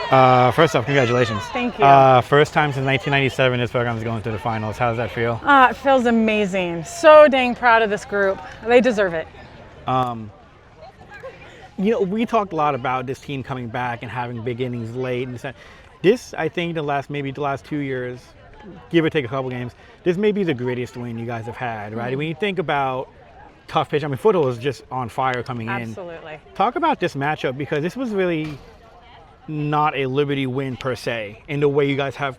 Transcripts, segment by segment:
First off, congratulations. Thank you. First time since 1997 this program is going to the finals. How does that feel? It feels amazing. So dang proud of this group. They deserve it. We talked a lot about this team coming back and having big innings late. And this, I think, the last 2 years, give or take a couple games, this may be the grittiest win you guys have had, right? When you think about tough pitch, Foothill was just on fire coming in. Absolutely. Talk about this matchup, because this was really not a Liberty win per se in the way you guys have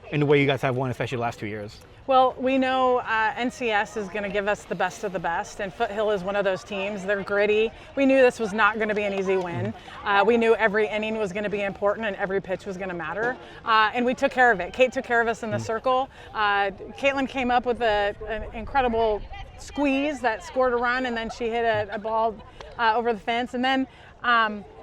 won, especially the last 2 years. Well, we know NCS is going to give us the best of the best, and Foothill is one of those teams. They're gritty. We knew this was not going to be an easy win. We knew every inning was going to be important and every pitch was going to matter, and we took care of it. Kate took care of us in the circle. Caitlin came up with an incredible squeeze that scored a run, and then she hit a ball over the fence, and then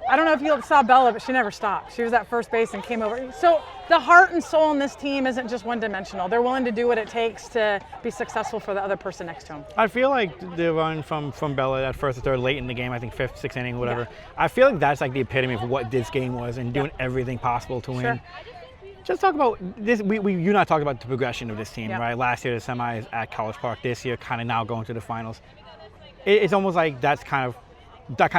I don't know if you saw Bella, but she never stopped. She was at first base and came over. So the heart and soul in this team isn't just one-dimensional. They're willing to do what it takes to be successful for the other person next to them. I feel like the run from Bella at first or third late in the game, I think fifth, sixth inning, whatever. Yeah. I feel like that's like the epitome of what this game was, and doing everything possible to win. Sure. Just talk about this. You and I talked about the progression of this team, Yep. right? Last year the semis at College Park. This year, kind of now going to the finals. It's almost like that kind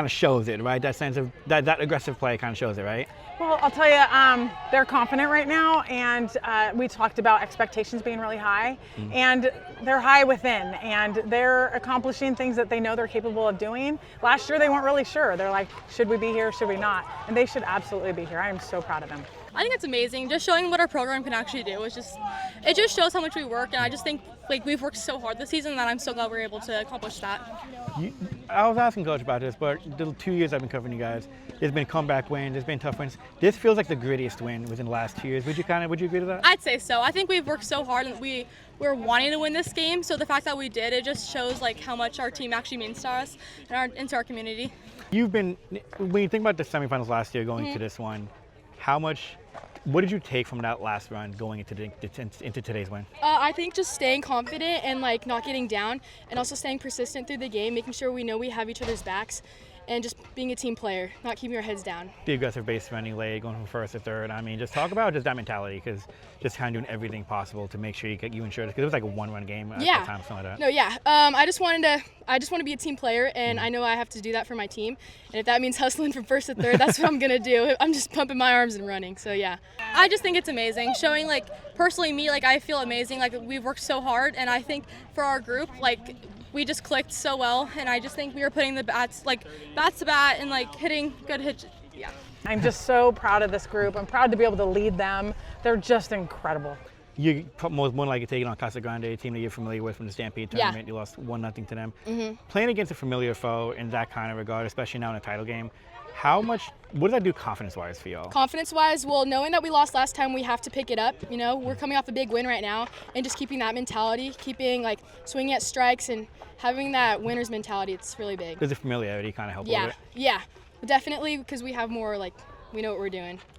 of shows it, right? That sense of that aggressive play kind of shows it, right? Well, I'll tell you, they're confident right now, and we talked about expectations being really high, and they're high within, and they're accomplishing things that they know they're capable of doing. Last year, they weren't really sure. They're like, should we be here, should we not? And they should absolutely be here. I am so proud of them. I think it's amazing. Just showing what our program can actually do. It just shows how much we work, and I just think we've worked so hard this season that I'm so glad we're able to accomplish that. I was asking Coach about this, but the 2 years I've been covering you guys, there's been comeback wins, there's been tough wins. This feels like the grittiest win within the last 2 years. Would you agree to that? I'd say so. I think we've worked so hard, and we're wanting to win this game. So the fact that we did, it just shows how much our team actually means to us and to our community. When you think about the semifinals last year going to this one, what did you take from that last run going into today's win? I think just staying confident and not getting down, and also staying persistent through the game, making sure we know we have each other's backs, and just being a team player, not keeping our heads down. The aggressive base running late, going from first to third. Just talk about just that mentality, because just kind of doing everything possible to make sure you ensure this, because it was like a one-run game at the time, something like that. No, yeah. I just want to be a team player, and I know I have to do that for my team. And if that means hustling from first to third, that's what I'm gonna do. I'm just pumping my arms and running. So yeah, I just think it's amazing. Showing personally me, I feel amazing. We've worked so hard, and I think for our group, we just clicked so well, and I just think we were putting the bats to bat and hitting good hits. Yeah. I'm just so proud of this group. I'm proud to be able to lead them. They're just incredible. You more likely taking on Casa Grande, a team that you're familiar with from the Stampede tournament. Yeah. You lost 1-0 to them. Playing against a familiar foe in that kind of regard, especially now in a title game, what does that do confidence-wise for y'all? Confidence-wise, well, knowing that we lost last time, we have to pick it up. We're coming off a big win right now, and just keeping that mentality, keeping swinging at strikes and having that winner's mentality, it's really big. Does the familiarity kind of help a little bit? Yeah, definitely, because we have more, we know what we're doing.